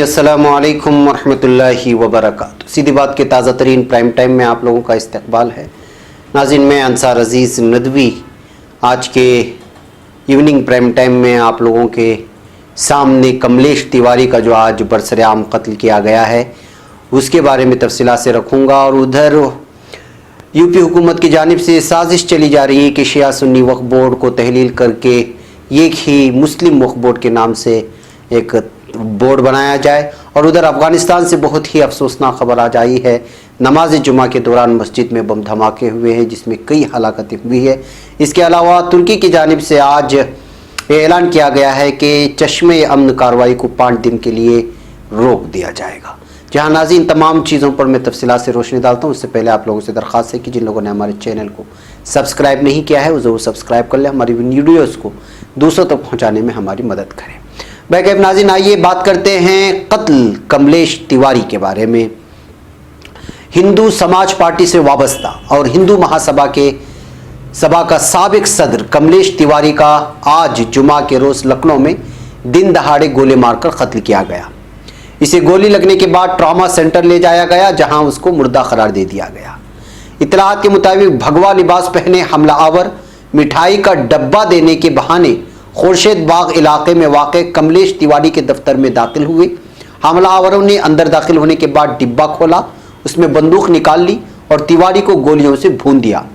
अस्सलामु अलैकुम वरहमतुल्लाहि वबरकातुहू। सीधी बात के ताज़ा तरीन प्राइम टाइम में आप लोगों का इस्तकबाल है। नाज़रीन, मैं अंसार अज़ीज़ नदवी आज के इवनिंग प्राइम टाइम में आप लोगों के सामने कमलेश तिवारी का जो आज बरसरेआम कत्ल किया गया है उसके बारे में तफसीलात से रखूँगा। और उधर यूपी हुकूमत की जानिब से साजिश चली जा रही है कि शिया सुन्नी वक्फ बोर्ड को तहलील करके एक ही मुस्लिम वक्फ बोर्ड के नाम से एक बोर्ड बनाया जाए। और उधर अफ़गानिस्तान से बहुत ही अफसोसनाक खबर आ जाई है। नमाज जुमा के दौरान मस्जिद में बम धमाके हुए हैं जिसमें कई हलाकतें हुई है। इसके अलावा तुर्की की जानिब से आज ऐलान किया गया है कि चश्मे अमन कार्रवाई को 5 दिन के लिए रोक दिया जाएगा। जहाँ नाज़रीन तमाम चीज़ों पर मैं तफसीलात से रोशनी डालता हूँ, उससे पहले आप लोगों से दरख्वास्त है कि जिन लोगों ने हमारे चैनल को सब्सक्राइब नहीं किया है वो ज़रूर सब्सक्राइब कर लें, हमारी वीडियोज़ को दूसरों तक पहुँचाने में हमारी मदद करें। बैकअप नाज़रीन, आइए बात करते हैं कत्ल कमलेश तिवारी के बारे में। हिंदू समाज पार्टी से वाबस्ता और हिंदू महासभा के सभा का साबिक सदर कमलेश तिवारी का आज जुमा के रोज़ लखनऊ में दिन दहाड़े गोली मारकर कत्ल किया गया। इसे गोली लगने के बाद ट्रॉमा सेंटर ले जाया गया जहां उसको मुर्दा करार दे दिया गया। इत्तलात के मुताबिक भगवा लिबास पहने हमलावर मिठाई का डब्बा देने के बहाने खुर्शीद बाग इलाके में वाक़ कमलेश तिवारी के दफ्तर में दाखिल हुए। हमलावरों ने अंदर दाखिल होने के बाद डिब्बा खोला, उसमें बंदूक निकाल ली और तिवारी को गोलियों से भून दिया।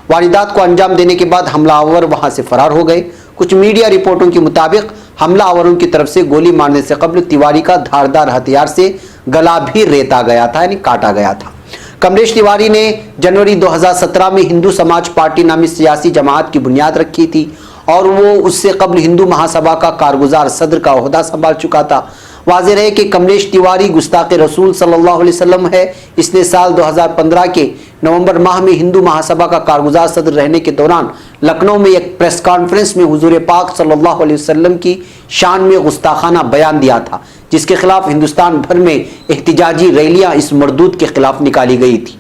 वारदात को अंजाम देने के बाद हमलावर वहां से फरार हो गए। कुछ मीडिया रिपोर्टों के मुताबिक हमलावरों की तरफ से गोली मारने से कबल तिवारी का धारदार हथियार से गला भी रेता गया था, यानी काटा गया था। कमलेश तिवारी ने जनवरी 2017 में हिंदू समाज पार्टी नामी सियासी जमात की बुनियाद रखी थी और वो उससे कबल हिंदू महासभा का कारगुजार सदर का ओहदा संभाल चुका था। वाज़ेह है कि कमलेश तिवारी गुस्ताखे रसूल सल्लल्लाहु अलैहि वसल्लम है। इसने साल 2015 के नवंबर माह में हिंदू महासभा का कारगुजार सदर रहने के दौरान लखनऊ में एक प्रेस कॉन्फ्रेंस में हुजूर पाक सल्लल्लाहु अलैहि वसल्लम की शान में गुस्ताखाना बयान दिया था, जिसके खिलाफ हिंदुस्तान भर में एहतिजाजी रैलियां इस मरदूद के खिलाफ निकाली गई थी।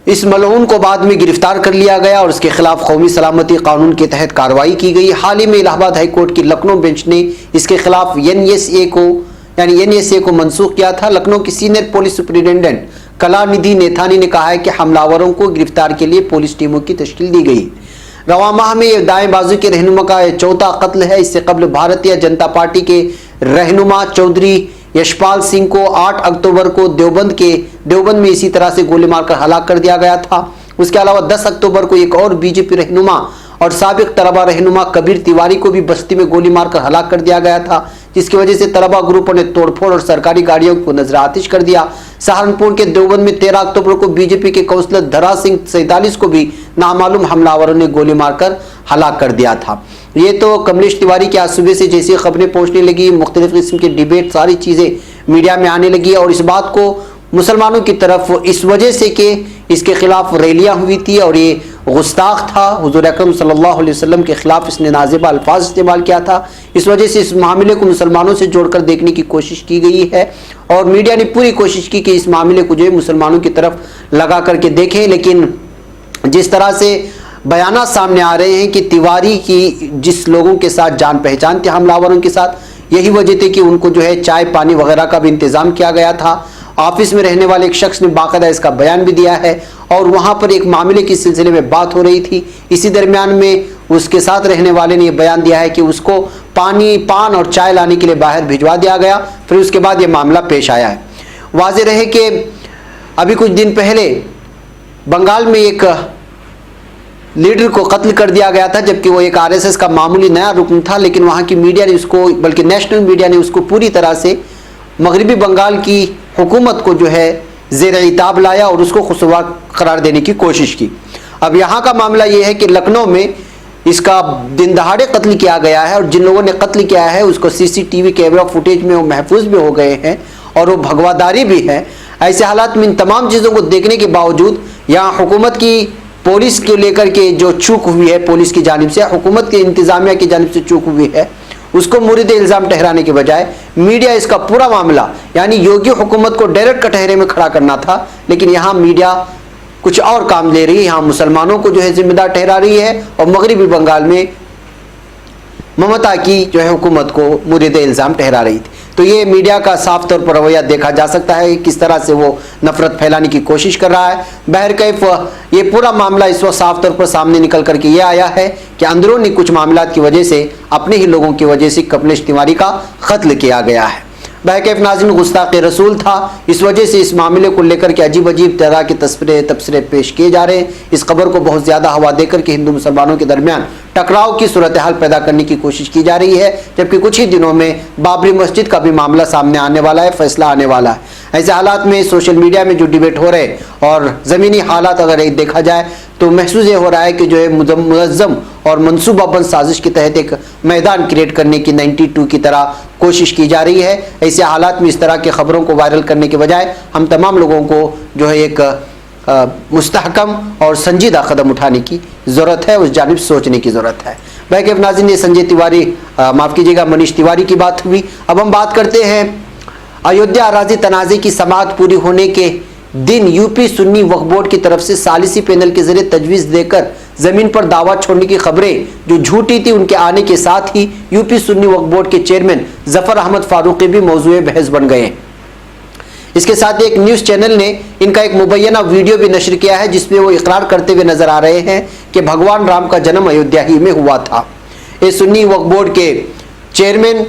इस मलऊन को बाद में गिरफ्तार कर लिया गया और उसके खिलाफ कौमी सलामती कानून के तहत कार्रवाई की गई। हाल ही में इलाहाबाद हाई कोर्ट की लखनऊ बेंच ने इसके खिलाफ एनएसए को मंसूख किया था। लखनऊ की senior police superintendent Kalanidhi Nethani ने कहा है कि हमलावरों को गिरफ्तार के लिए पुलिस टीमों की तश्कील दी गई। रवा माह में यह दाएं बाजू के रहनुमा का चौथा कत्ल है। इससे कबल भारतीय जनता पार्टी के रहनुमा चौधरी यशपाल सिंह को 8 अक्टूबर को देवबंद में इसी तरह से गोली मारकर हलाक कर दिया गया था। उसके अलावा 10 अक्टूबर को एक और बीजेपी रहनुमा और साबिक तलबा रहनुमा कबीर तिवारी को भी बस्ती में गोली मारकर हलाक कर दिया गया था, जिसकी वजह से तलबा ग्रुपों ने तोड़फोड़ और सरकारी गाड़ियों को नजर आतिश कर दिया। सहारनपुर के देवबंद में 13 अक्टूबर को बीजेपी के काउंसलर धरा सिंह 47 को भी नामालूम हमलावरों ने गोली मारकर हलाक कर दिया था। ये तो कमलेश तिवारी की आज सुबह से जैसी खबरें पहुंचने लगी, मुख्तलिफ किस्म के डिबेट, सारी चीज़ें मीडिया में आने लगी और इस बात को मुसलमानों की तरफ इस वजह से कि इसके खिलाफ रैलियां हुई थी और ये गुस्ताख था, हुजूर अकरम सल्लल्लाहु अलैहि वसल्लम के खिलाफ इसने नाज़िबा अल्फाज इस्तेमाल किया था। इस वजह से इस मामले को मुसलमानों से जोड़कर देखने की कोशिश की गई है और मीडिया ने पूरी कोशिश की कि इस मामले को जो है मुसलमानों की तरफ लगा करके देखें। लेकिन जिस तरह से बयानात सामने आ रहे हैं कि तिवारी की जिस लोगों के साथ जान पहचान थी हमलावरों के साथ, यही वजह थी कि उनको जो है चाय पानी वगैरह का भी इंतज़ाम किया गया था। ऑफिस में रहने वाले एक शख्स ने बाकायदा इसका बयान भी दिया है और वहाँ पर एक मामले के सिलसिले में बात हो रही थी। इसी दरमियान में उसके साथ रहने वाले ने यह बयान दिया है कि उसको पान और चाय लाने के लिए बाहर भिजवा दिया गया, फिर उसके बाद ये मामला पेश आया है। वाज़ेह रहे कि अभी कुछ दिन पहले बंगाल में एक लीडर को कत्ल कर दिया गया था, जबकि वो एक आरएसएस का मामूली नया रुकन था, लेकिन वहाँ की मीडिया ने उसको, बल्कि नेशनल मीडिया ने उसको पूरी तरह से मगरबी बंगाल की हुकूमत को जो है ज़ेर-ए-इताब लाया और उसको खुशगवार करार देने की कोशिश की। अब यहाँ का मामला ये है कि लखनऊ में इसका दिन दहाड़े कत्ल किया गया है और जिन लोगों ने कत्ल किया है उसको सीसीटीवी कैमरा फुटेज में वो महफूज भी हो गए हैं और वो भगवादारी भी है। ऐसे हालात में इन तमाम चीज़ों को देखने के बावजूद यहाँ हुकूमत की पुलिस को लेकर के जो चूक हुई है, पुलिस की जानिब से, हुकूमत के इंतजामिया की जानिब से चूक हुई है, उसको मुरीद इल्ज़ाम ठहराने के बजाय मीडिया इसका पूरा मामला यानी योगी हुकूमत को डायरेक्ट कटहरे में खड़ा करना था, लेकिन यहाँ मीडिया कुछ और काम ले रही है। यहाँ मुसलमानों को जो है जिम्मेदार ठहरा रही है और मगरबी बंगाल में ममता की जो है हुकूमत को मुरीद इल्ज़ाम ठहरा रही थी। तो ये मीडिया का साफ तौर पर रवैया देखा जा सकता है किस तरह से वो नफरत फैलाने की कोशिश कर रहा है। बहरकैफ ये पूरा मामला इस वक्त साफ तौर पर सामने निकल करके ये आया है कि अंदरूनी कुछ मामलात की वजह से, अपने ही लोगों की वजह से कमलेश तिवारी का कत्ल किया गया है। बहरकैफ नाज़रीन, गुस्ताख़ रसूल था, इस वजह से इस मामले को लेकर के अजीब अजीब तरह के तबसरे पेश किए जा रहे हैं। इस खबर को बहुत ज़्यादा हवा देकर के हिंदू मुसलमानों के दरमियान टकराव की सूरत हाल पैदा करने की कोशिश की जा रही है, जबकि कुछ ही दिनों में बाबरी मस्जिद का भी मामला सामने आने वाला है, फैसला आने वाला है। ऐसे हालात में सोशल मीडिया में जो डिबेट हो रहे और ज़मीनी हालात अगर एक देखा जाए तो महसूस ये हो रहा है कि जो है मुनज़्ज़म और मनसूबाबंद साजिश के तहत एक मैदान क्रिएट करने की 92 की तरह कोशिश की जा रही है। ऐसे हालात में इस तरह की खबरों को वायरल करने के बजाय हम तमाम लोगों को जो है एक मुस्तहकम और संजीदा कदम उठाने की ज़रूरत है, उस जानिब सोचने की ज़रूरत है। बहरकैफ नाज़रीन, ये संजय तिवारी माफ़ कीजिएगा मनीष तिवारी की बात हुई। अब हम बात करते हैं अयोध्या अराज़ी तनाज़े की समाअत पूरी होने के दिन यूपी सुन्नी वक्फ बोर्ड की तरफ से सालिसी पैनल के जरिए तजवीज़ देकर ज़मीन पर दावा छोड़ने की खबरें जो झूठी थी, उनके आने के साथ ही यूपी सुन्नी वक्फ बोर्ड के चेयरमैन जफर अहमद फारूकी भी मौजूए बहस बन गए हैं। इसके साथ ही एक न्यूज़ चैनल ने इनका एक मुबैना वीडियो भी नशर किया है, जिसमें वो इकरार करते हुए नजर आ रहे हैं कि भगवान राम का जन्म अयोध्या ही में हुआ था। इस सुन्नी वक्फ बोर्ड के चेयरमैन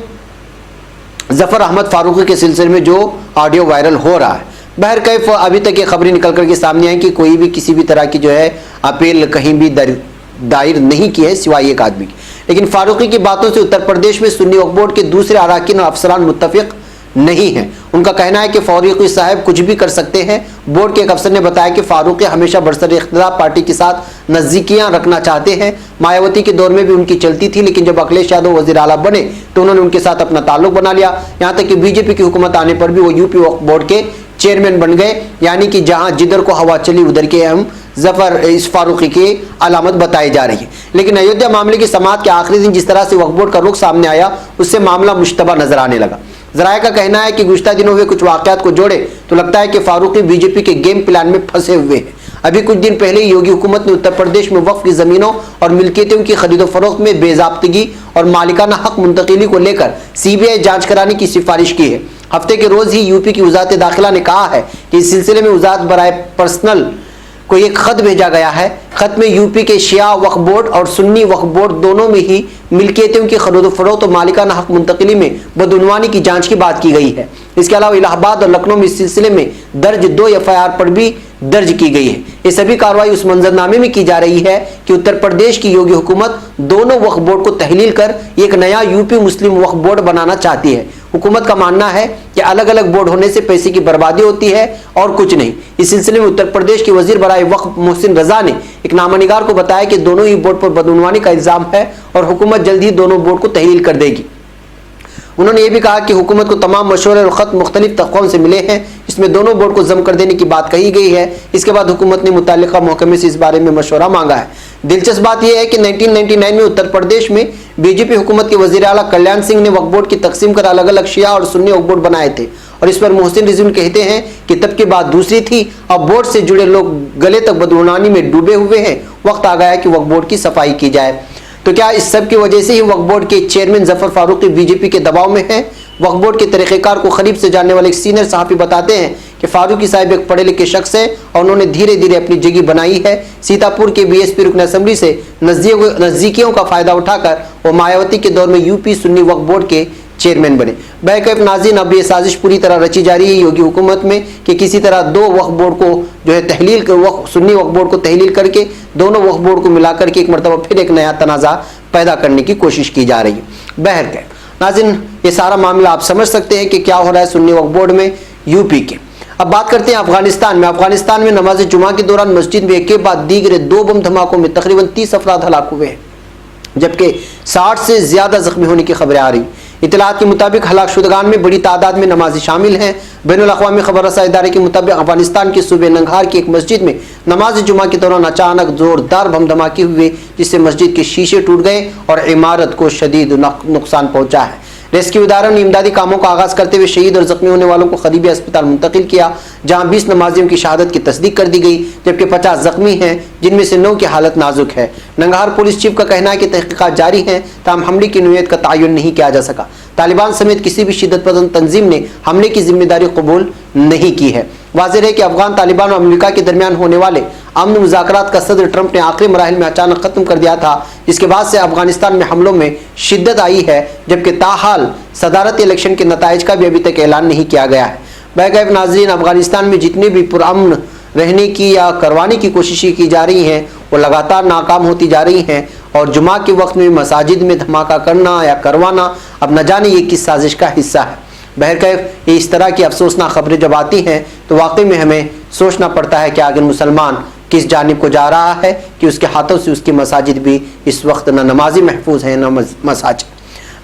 जफर अहमद फारूकी के सिलसिले में जो ऑडियो वायरल हो रहा है, बहरकैफ अभी तक ये खबरें निकल करके सामने आई कि कोई भी किसी भी तरह की जो है अपील कहीं भी दायर नहीं की है सिवाय एक आदमी की। लेकिन फारूकी की बातों से उत्तर प्रदेश में सुन्नी वक्फ बोर्ड के दूसरे अराकीन और अफसरान मुत्तफिक नहीं है। उनका कहना है कि फारूकी साहब कुछ भी कर सकते हैं। बोर्ड के एक अफसर ने बताया कि फारूकी हमेशा बरसर इख्तिलाफ पार्टी के साथ नज़दीकियां रखना चाहते हैं। मायावती के दौर में भी उनकी चलती थी, लेकिन जब अखिलेश यादव वज़ीर आला बने तो उन्होंने उनके साथ अपना ताल्लुक बना लिया। यहाँ तक कि बीजेपी की हुकूमत आने पर भी वो यूपी वक्फ बोर्ड के चेयरमैन बन गए, यानी कि जहां जिधर को हवा चली उधर के हम जफर इस फारूकी की अलामत बताई जा रही है। लेकिन अयोध्या मामले की समाअत के आखिरी दिन जिस तरह से वक्फ बोर्ड का रुख सामने आया, उससे मामला मुश्तबा नजर आने लगा। ज़राए का कहना है कि गुज़श्ता दिनों हुए कुछ वाक़यात को जोड़े तो लगता है कि फारूकी बीजेपी के गेम प्लान में फंसे हुए हैं। अभी कुछ दिन पहले योगी हुकूमत ने उत्तर प्रदेश में वक्फ की ज़मीनों और मिल्कियतों की खरीदो फरोख्त में बेज़ाब्तगी और मालिकाना हक मुंतकिली को लेकर सीबीआई जांच कराने की सिफारिश की है। हफ्ते के रोज़ ही यूपी की वज़ारत दाखिला ने कहा है कि इस सिलसिले में वज़ारत बराए पर्सनल को एक खत भेजा गया है। खत में यूपी के शिया वक्फ बोर्ड और सुन्नी वक्फ बोर्ड दोनों में ही मिल्कियतों की खरीद फरोख्त और मालिकाना हक मुंतकिली में बदउनवानी की जांच की बात की गई है। इसके अलावा इलाहाबाद और लखनऊ में इस सिलसिले में दर्ज 2 FIR पर भी दर्ज की गई है। ये सभी कार्रवाई उस मंजरनामे में की जा रही है कि उत्तर प्रदेश की योगी हुकूमत दोनों वक्फ बोर्ड को तहलील कर एक नया यूपी मुस्लिम वक्फ बोर्ड बनाना चाहती है। हुकूमत का मानना है कि अलग अलग बोर्ड होने से पैसे की बर्बादी होती है और कुछ नहीं। इस सिलसिले में उत्तर प्रदेश के वजीर बराए वक्फ मोहसिन रजा ने एक नामनिगार को बताया कि दोनों ही बोर्ड पर बदउनवानी का इल्जाम है और हुकूमत जल्द ही दोनों बोर्ड को तहलील कर देगी। उन्होंने ये भी कहा कि हुकूमत को तमाम मशवरे और ख़त मुख्तलिफ तबक़ों से मिले हैं, इसमें दोनों बोर्ड को जम कर देने की बात कही गई है। इसके बाद हुकूमत ने मुतल्लिका महकमे से इस बारे में मशवरा मांगा है। दिलचस्प बात यह है कि 1999 में उत्तर प्रदेश में बीजेपी हुकूमत के वज़ीर आला कल्याण सिंह ने वक्फ बोर्ड की तकसीम कर अलग अलग शिया और सुन्नी वक्फ बोर्ड बनाए थे और इस पर मोहसिन रिजवी कहते हैं कि तब की बात दूसरी थी। अब बोर्ड से जुड़े लोग गले तक बदउनवानी में डूबे हुए हैं। वक्त आ गया है कि वक्फ बोर्ड की सफाई की जाए। तो क्या इस सब की वजह से ही वक्फ बोर्ड के चेयरमैन जफर फारूकी बीजेपी के दबाव में हैं? वक्फ बोर्ड के तरीक़ेकार को करीब से जानने वाले एक सीनियर सहाफ़ी बताते हैं कि फारूकी साहब एक पढ़े लिखे शख्स है और उन्होंने धीरे धीरे अपनी जगह बनाई है। सीतापुर के BSP रुकन असम्बली से नज़दीकियों का फ़ायदा उठाकर वो मायावती के दौर में यूपी सुन्नी वक्फ बोर्ड के चेयरमैन बने। बहरकैफ नाज़रीन, अब ये साजिश पूरी तरह रची जा रही है योगी हुकूमत में कि किसी तरह दो वक्फ बोर्ड को जो है तहलील सुन्नी वक्फ बोर्ड को तहलील करके दोनों वक्फ बोर्ड को मिला करके एक मरतबा फिर एक नया तनाज़ा पैदा करने की कोशिश की जा रही है। बहरकैफ नाज़रीन, ये सारा मामला आप समझ सकते हैं कि क्या हो रहा है सुन्नी वक्फ बोर्ड में यूपी के। अब बात करते हैं अफगानिस्तान में। अफगानिस्तान में नमाज जुमा के दौरान मस्जिद में एक के बाद दीगरे 2 बम धमाकों में तकरीबन 30 अफराद हलाक हुए हैं, जबकि 60 से ज़्यादा जख्मी होने की खबरें आ रही। इतलात के मुताबिक हलाक शुदगान में बड़ी तादाद में नमाजी शामिल हैं। बैनुल अक़वामी खबर रसा इदारे के मुताबिक अफगानिस्तान के सूबे नंगहार की एक मस्जिद में नमाज जुमा के दौरान अचानक जोरदार बम धमाके हुए, जिससे मस्जिद के शीशे टूट गए और इमारत को शदीद नुकसान पहुंचा है। रेस्क्यू इदारों ने इमदादी कामों का आगाज करते हुए शहीद और जख्मी होने वालों को करीबी अस्पताल मुंतकिल किया, जहां 20 नमाजियों की शहादत की तस्दीक कर दी गई, जबकि 50 जख्मी हैं, जिनमें से 9 की हालत नाजुक है। नंगहार पुलिस चीफ का कहना है कि तहकीकात जारी हैं, ताहम हमले की नौयत का तयन नहीं किया जा सका। तालिबान समेत किसी भी शिद्दत पसंद तंजीम ने हमले की जिम्मेदारी कबूल नहीं की है। वाज़ेह है कि अफगान तालिबान और अमेरिका के दरमियान होने वाले अमन मुज़ाकरात का सदर ट्रंप ने आखिरी मराहिल में अचानक खत्म कर दिया था, जिसके बाद से अफगानिस्तान में हमलों में शिद्दत आई है, जबकि ताहाल सदारती इलेक्शन के नताइज का भी अभी तक ऐलान नहीं किया गया है। बैगैब नाज़रीन, अफगानिस्तान में जितनी भी पुरअमन रहने की या करवाने की कोशिशें की जा रही हैं वो लगातार नाकाम होती जा रही हैं, और जुमा के वक्त में मसाजिद में धमाका करना या करवाना अब न जाने ये किस साजिश का हिस्सा है। बहरकैफ इस तरह की अफसोसनाक खबरें जब आती हैं तो वाकई में हमें सोचना पड़ता है कि आखिर मुसलमान किस जानिब को जा रहा है कि उसके हाथों से उसकी मसाजिद भी इस वक्त न नमाजी महफूज हैं न मसाजिद।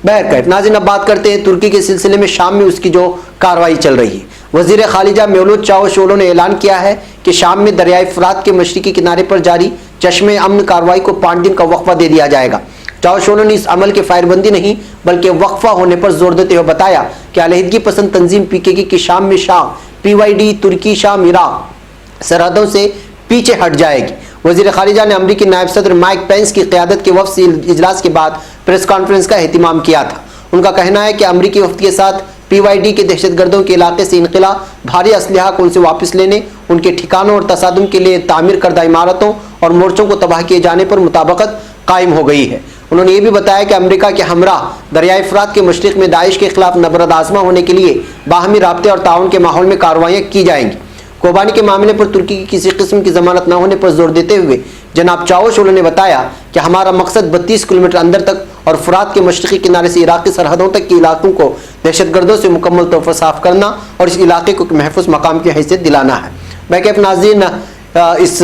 बहरकैफ नाज़रीन, अब बात करते हैं तुर्की के सिलसिले में शाम में उसकी जो कार्रवाई चल रही है। वज़ीर खारिजा मेवलूद चावुशओग्लू ने ऐलान किया है कि शाम में दरियाए फ़ुरात के मशरकी किनारे पर जारी चश्मे अमन कार्रवाई को 5 दिन का वक्फा दे दिया जाएगा। चावुशओग्लू ने इस अमल के फायरबंदी नहीं बल्कि वक्फा होने पर जोर देते हुए बताया कि अलहदगी पसंद तंजीम पीकेके की शाम में शाम PYD तुर्की शाम इराक सरहदों से पीछे हट जाएगी। वज़ीर खारिजा ने अमरीकी नायब सदर माइक पेंस की क़यादत के वफ़द इजलास के बाद प्रेस कॉन्फ्रेंस का एहतिमाम किया था। उनका कहना है कि अमरीकी वफ़द के साथ PYD के दहशतगर्दों के इलाके से इनक़िला, भारी असलहा को उनसे वापस लेने, उनके ठिकानों और तसादुम के लिए तामीर करदा इमारतों और मोर्चों को तबाह किए जाने पर मुताबकत कायम हो गई है। उन्होंने ये भी बताया कि अमेरिका के हमराह दरियाए फ़ुरात के मशरिक़ में दाइश के खिलाफ नबरद आज़मा होने के लिए बाहमी राब्ते और ताउन के माहौल में कार्रवाइयाँ की जाएंगी। कोबानी के मामले पर तुर्की की किसी किस्म की जमानत न होने पर जोर देते हुए जनाब चावुशओग्लू ने बताया कि हमारा मकसद 32 किलोमीटर अंदर तक और फ़ुरात के मशरक़ी किनारे से इराक़ी सरहदों तक के इलाकों को दहशतगर्दों से मुकम्मल तौर पर साफ़ करना और इस इलाके को महफूज मकाम की हैसियत दिलाना है। बैकअप नाज़रीन, इस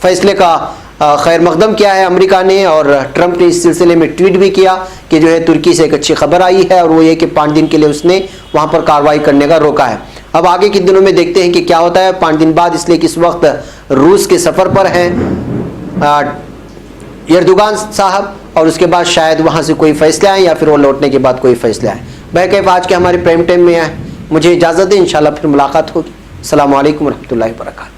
फैसले का खैर मकदम किया है अमेरिका ने, और ट्रंप ने इस सिलसिले में ट्वीट भी किया कि जो है तुर्की से एक अच्छी खबर आई है और वो ये कि 5 दिन के लिए उसने वहाँ पर कार्रवाई करने का रोका है। अब आगे के दिनों में देखते हैं कि क्या होता है 5 दिन बाद, इसलिए कि इस वक्त रूस के सफ़र पर हैं एर्दोगान साहब, और उसके बाद शायद वहाँ से कोई फैसले आए या फिर वो लौटने के बाद कोई फैसले आए। बहरकैफ आज के हमारे प्राइम टाइम में मुझे इजाज़त दें, इंशाल्लाह फिर मुलाकात होगी। अस्सलामु अलैकुम रहमतुल्लाहि व बरकातहू।